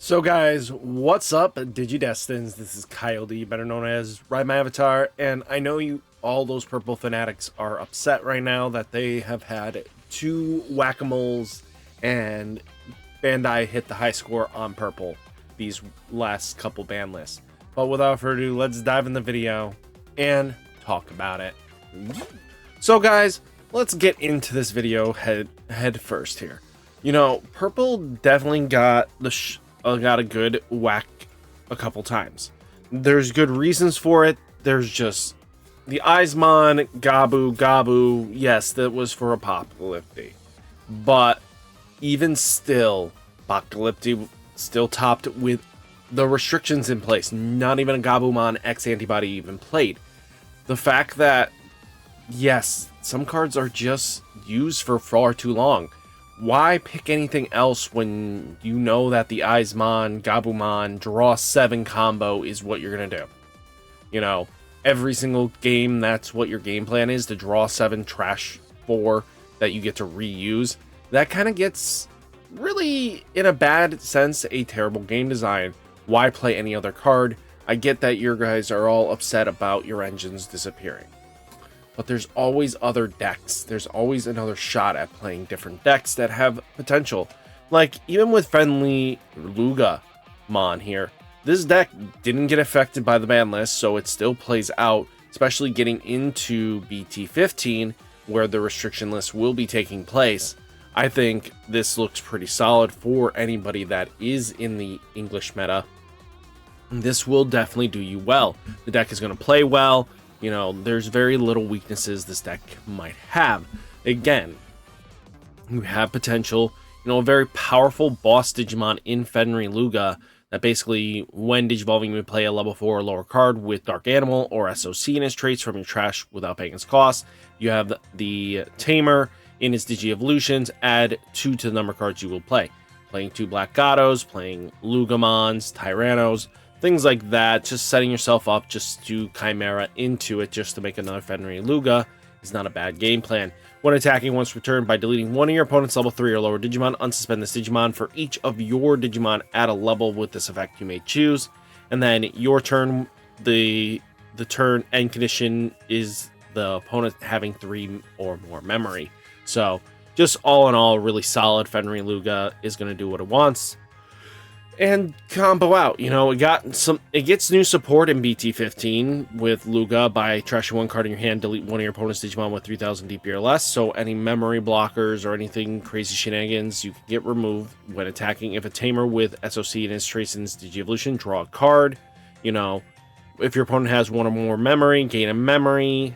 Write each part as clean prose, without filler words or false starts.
So guys, what's up, Digidestins? This is Coyote, better known as RideMyAvatar, and I know you all those purple fanatics are upset right now that they have had two whack-a-moles and Bandai hit the high score on purple these last couple ban lists. But without further ado, let's dive in the video and talk about it. So guys, let's get into this video head first here. You know, purple definitely got got a good whack a couple times. There's good reasons for it. There's just the Eismon, Gabu. Yes, that was for Apocalyptic. But even still, Apocalyptic still topped with the restrictions in place. Not even a Gabumon X antibody even played. The fact that, yes, some cards are just used for far too long. Why pick anything else when you know that the Eismon, Gabumon, draw 7 combo is what you're going to do? You know, every single game, that's what your game plan is, to draw 7, trash 4 that you get to reuse. That kind of gets really, in a bad sense, a terrible game design. Why play any other card? I get that you guys are all upset about your engines disappearing. But there's always other decks. There's always another shot at playing different decks that have potential. Like, even with friendly Lugamon here, this deck didn't get affected by the ban list, so it still plays out, especially getting into Bt-15, where the restriction list will be taking place. I think this looks pretty solid for anybody that is in the English meta. This will definitely do you well. The deck is going to play well. You know, there's very little weaknesses this deck might have. Again, you have potential, you know, a very powerful boss Digimon in Fenry Luga that basically, when Digivolving, you would play a level 4 or lower card with Dark Animal or SOC in his traits from your trash without paying its cost. You have the Tamer in his Digi-Evolutions, add 2 to the number of cards you will play. Playing 2 Black Gatos, playing Lugamons, Tyrannos, things like that, just setting yourself up just to Chimera into it just to make another Fenry Luga is not a bad game plan. When attacking once returned, by deleting one of your opponent's level 3 or lower Digimon, unsuspend this Digimon. For each of your Digimon at a level with this effect you may choose. And then your turn, the turn end condition is the opponent having 3 or more memory. So just all in all, really solid. Fenry Luga is going to do what it wants and combo out. You know, it gets new support in Bt-15 with Luga by trashing 1 card in your hand, delete one of your opponent's Digimon with 3000 DP or less. So any memory blockers or anything crazy shenanigans you can get removed when attacking. If a Tamer with SOC in his traits in his Digi-Evolution, draw a card. You know, if your opponent has 1 or more memory, gain a memory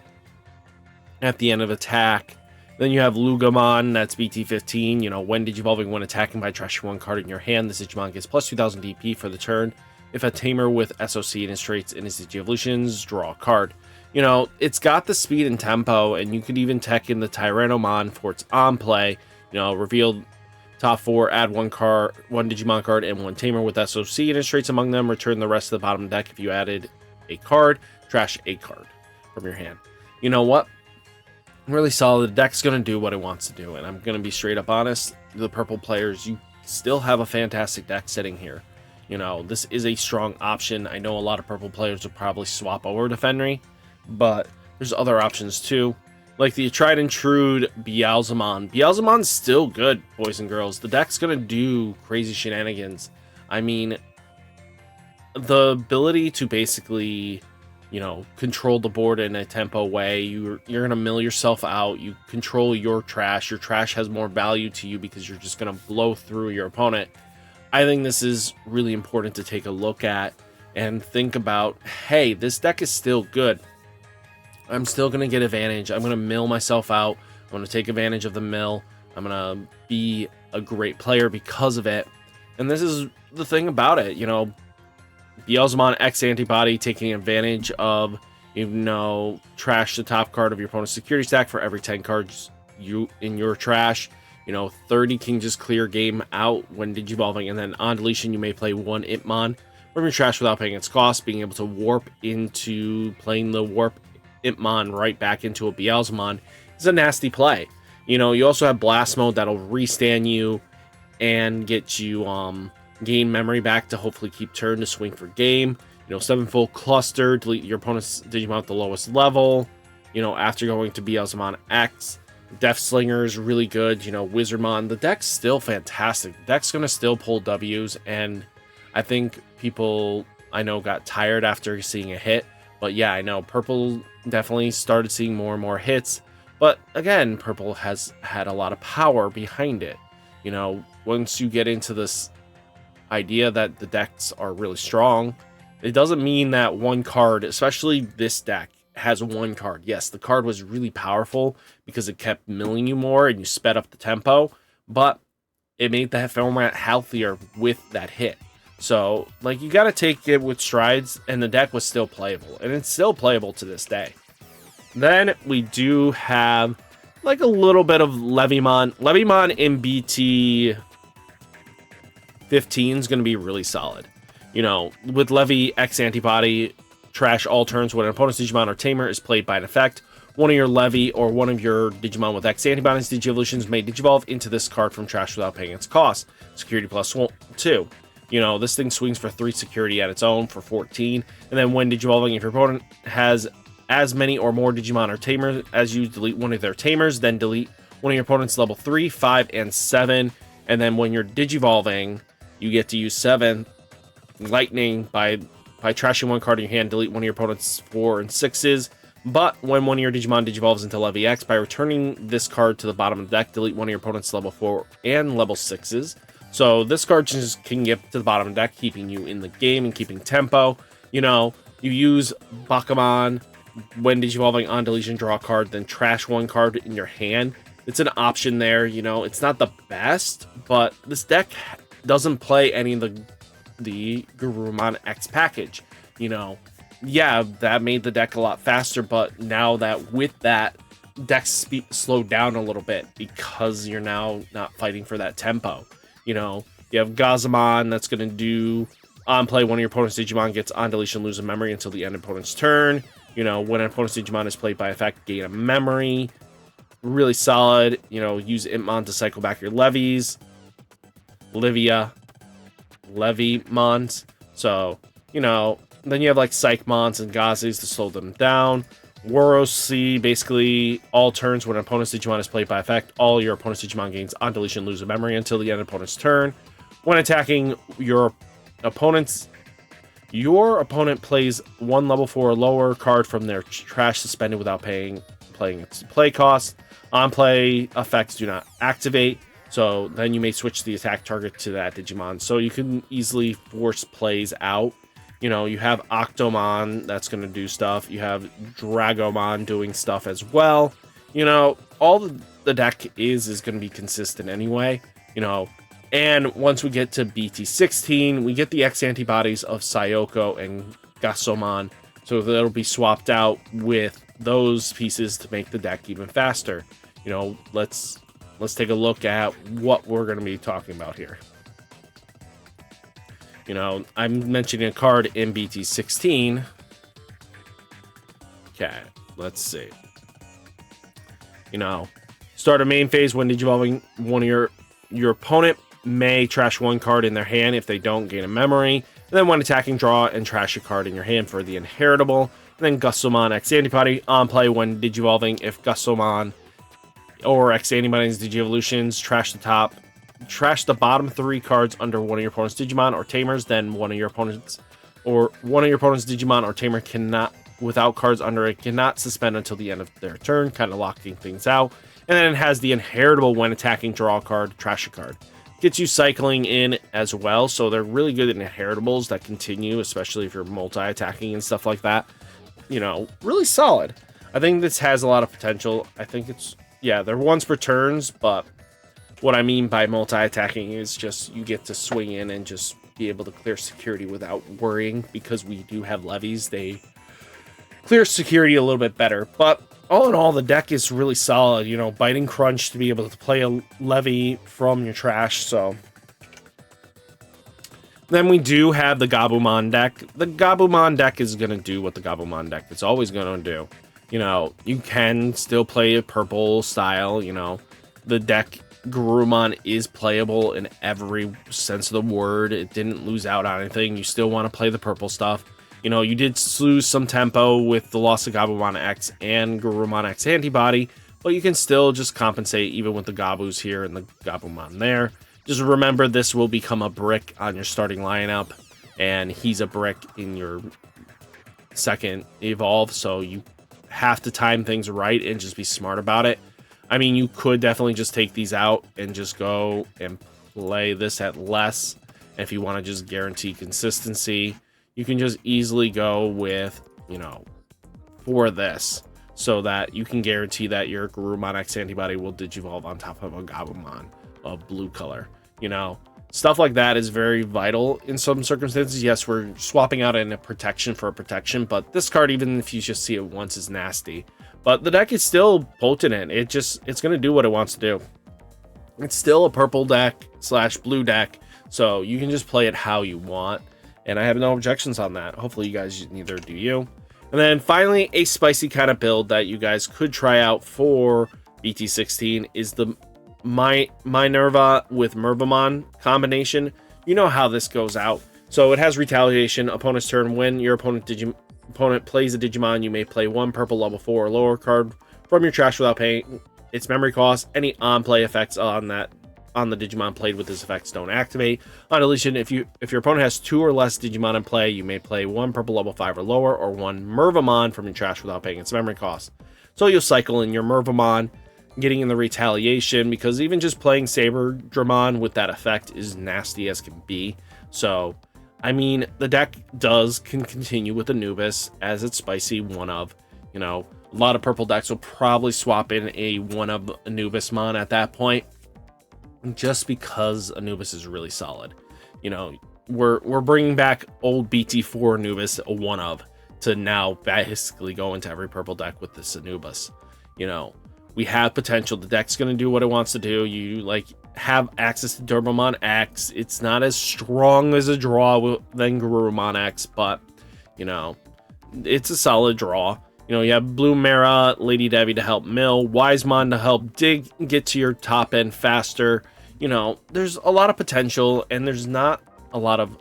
at the end of attack. Then you have Lugamon, that's Bt-15. You know, when Digivolving, when attacking by trashing 1 card in your hand, this Digimon gets plus 2000 DP for the turn. If a Tamer with SOC in his traits in his Digi-Evolutions, draw a card. You know, it's got the speed and tempo, and you could even tech in the Tyrannomon for its on play. You know, reveal top 4, add 1 Digimon card, and 1 Tamer with SOC in his traits among them. Return the rest of the bottom deck if you added a card. Trash a card from your hand. You know what? Really solid. The deck's going to do what it wants to do, and I'm going to be straight up honest. The purple players, you still have a fantastic deck sitting here. You know, this is a strong option. I know a lot of purple players will probably swap over to Fenry, but there's other options too, like the tried and true Beelzemon. Beelzemon's still good, boys and girls. The deck's going to do crazy shenanigans. I mean, the ability to basically, you know, control the board in a tempo way. You're going to mill yourself out. You control your trash. Your trash has more value to you because you're just going to blow through your opponent. I think this is really important to take a look at and think about, hey, this deck is still good. I'm still going to get advantage. I'm going to mill myself out. I'm going to take advantage of the mill. I'm going to be a great player because of it. And this is the thing about it, you know, Beelzemon X antibody taking advantage of, you know, trash the top card of your opponent's security stack for every 10 cards you in your trash. You know, 30 can just clear game out when Digivolving, and then on deletion you may play 1 Itmon from your trash without paying its cost. Being able to warp into playing the warp Itmon right back into a Beelzemon is a nasty play. You know, you also have Blast Mode that'll restand you and get you gain memory back to hopefully keep turn to swing for game. You know, 7-fold cluster, delete your opponent's Digimon at the lowest level. You know, after going to Bmon X. Death Slinger is really good. You know, Wizardmon. The deck's still fantastic. The deck's going to still pull W's, and I think people, I know, got tired after seeing a hit. But yeah, I know Purple definitely started seeing more and more hits. But again, Purple has had a lot of power behind it. You know, once you get into this idea that the decks are really strong, it doesn't mean that one card, especially this deck, has one card. Yes, the card was really powerful because it kept milling you more and you sped up the tempo, but it made that format healthier with that hit. So, like, you got to take it with strides, and the deck was still playable, and it's still playable to this day. Then we do have like a little bit of Levon. Levon in Bt-15 is going to be really solid. You know, with Levy X antibody, trash all turns when an opponent's Digimon or Tamer is played by an effect. One of your Levy or one of your Digimon with X antibodies Digievolutions may Digivolve into this card from trash without paying its cost. Security plus 2. You know, this thing swings for 3 security at its own for 14. And then when Digivolving, if your opponent has as many or more Digimon or Tamers as you, delete one of their Tamers, then delete one of your opponent's level 3, 5, and 7. And then when you're Digivolving, you get to use 7 Lightning by trashing one card in your hand, delete one of your opponent's 4 and 6s. But when one of your Digimon Digivolves into Levy X, by returning this card to the bottom of the deck, delete one of your opponent's level 4 and level 6s. So this card just can get to the bottom of the deck, keeping you in the game and keeping tempo. You know, you use Bakamon when Digivolving on deletion, draw a card, then trash one card in your hand. It's an option there, you know. It's not the best, but this deck doesn't play any of the Garurumon X package, you know. Yeah, that made the deck a lot faster, but now that with that, deck speed slowed down a little bit because you're now not fighting for that tempo. You know, you have Gazamon that's going to do on play one of your opponent's Digimon gets on deletion, lose a memory until the end of opponent's turn. You know, when an opponent's Digimon is played by effect, gain a memory. Really solid. You know, use Impmon to cycle back your levies. Levymons. So, you know, then you have like Psychmons and Gazes to slow them down. Worosi, basically all turns when an opponent's Digimon is played by effect, all your opponent's Digimon gains on deletion, lose a memory until the end of opponent's turn. When attacking your opponent plays one level 4 or lower card from their trash suspended without playing its play cost. On play effects do not activate, so then you may switch the attack target to that Digimon. So you can easily force plays out. You know, you have Octomon that's going to do stuff. You have Dragomon doing stuff as well. You know, all the deck is going to be consistent anyway. You know, and once we get to Bt-15, we get the X antibodies of Sayoko and Gasomon. So that'll be swapped out with those pieces to make the deck even faster. You know, let's take a look at what we're going to be talking about here. You know, I'm mentioning a card in Bt-16. Okay, let's see. You know, start a main phase when Digivolving one of your opponent may trash one card in their hand. If they don't, gain a memory. And then when attacking, draw and trash a card in your hand for the inheritable. And then Gusomon X Antibody on play when Digivolving. If Gusomon or X Antibody's Digievolutions trash the bottom 3 cards under one of your opponent's Digimon or Tamers, then one of your opponent's Digimon or Tamer cannot, without cards under it, cannot suspend until the end of their turn, kind of locking things out. And then it has the inheritable when attacking, draw a card, trash a card. Gets you cycling in as well, so they're really good in inheritables that continue, especially if you're multi-attacking and stuff like that. You know, really solid. I think this has a lot of potential. I think it's, yeah, they're once per turns, but what I mean by multi-attacking is just you get to swing in and just be able to clear security without worrying, because we do have levies. They clear security a little bit better, but all in all, the deck is really solid. You know, Biting Crunch to be able to play a levy from your trash. So then we do have the Gabumon deck. The Gabumon deck is going to do what the Gabumon deck is always going to do. You know, you can still play a purple style. You know, the deck Garurumon is playable in every sense of the word. It didn't lose out on anything. You still want to play the purple stuff. You know, you did lose some tempo with the loss of Gabumon X and Garurumon X antibody, but you can still just compensate even with the Gabus here and the Gabumon there. Just remember, this will become a brick on your starting lineup, and he's a brick in your second evolve, so you have to time things right and just be smart about it. I mean, you could definitely just take these out and just go and play this at less. And if you want to just guarantee consistency, you can just easily go with, you know, for this, so that you can guarantee that your Garurumon X antibody will digivolve on top of a Gabumon of blue color. You know, stuff like that is very vital in some circumstances. Yes, we're swapping out in a protection for a protection, but this card, even if you just see it once, is nasty. But the deck is still potent. It's going to do what it wants to do. It's still a purple deck / blue deck, so you can just play it how you want. And I have no objections on that. Hopefully you guys, neither do you. And then finally, a spicy kind of build that you guys could try out for Bt-15 is the Minerva with Meramon combination. You know how this goes out. So it has retaliation. Opponent's turn. When your opponent plays a Digimon, you may play one purple level 4 or lower card from your trash without paying its memory cost. Any on-play effects on the Digimon played with this effects don't activate. On deletion, if your opponent has 2 or less Digimon in play, you may play one purple level 5 or lower or one Meramon from your trash without paying its memory cost. So you'll cycle in your Meramon, getting in the retaliation, because even just playing Saber Dramon with that effect is nasty as can be. So I mean, the deck can continue with Anubis as its spicy one of. You know, a lot of purple decks will probably swap in a one of Anubismon at that point, just because Anubis is really solid. You know, we're bringing back old BT4 Anubis, a one of, to now basically go into every purple deck with this Anubis. You know, we have potential. The deck's going to do what it wants to do. You have access to Turbomon X. It's not as strong as a draw than Garurumon X, but you know, it's a solid draw. You know, you have Blue Mara, Lady Devi to help mill, Wisemon to help get to your top end faster. You know, there's a lot of potential, and there's not a lot of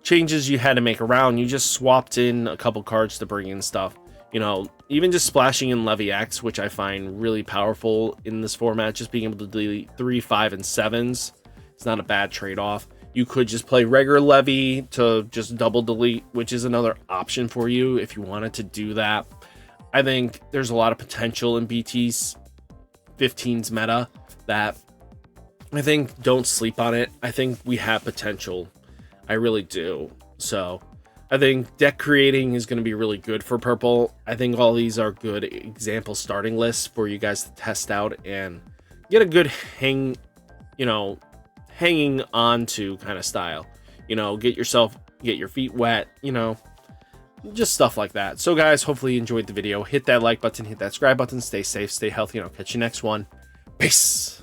changes you had to make around. You just swapped in a couple cards to bring in stuff. You know, even just splashing in Levy X, which I find really powerful in this format, just being able to delete 3, 5, and 7s. It's not a bad trade-off. You could just play regular Levy to just double delete, which is another option for you if you wanted to do that. I think there's a lot of potential in Bt-15's meta that I think don't sleep on it. I think we have potential. I really do. So I think deck creating is going to be really good for purple. I think all these are good example starting lists for you guys to test out and get a good hanging on to kind of style. You know, get your feet wet, you know, just stuff like that. So guys, hopefully you enjoyed the video. Hit that like button, hit that subscribe button, stay safe, stay healthy, and I'll catch you next one. Peace.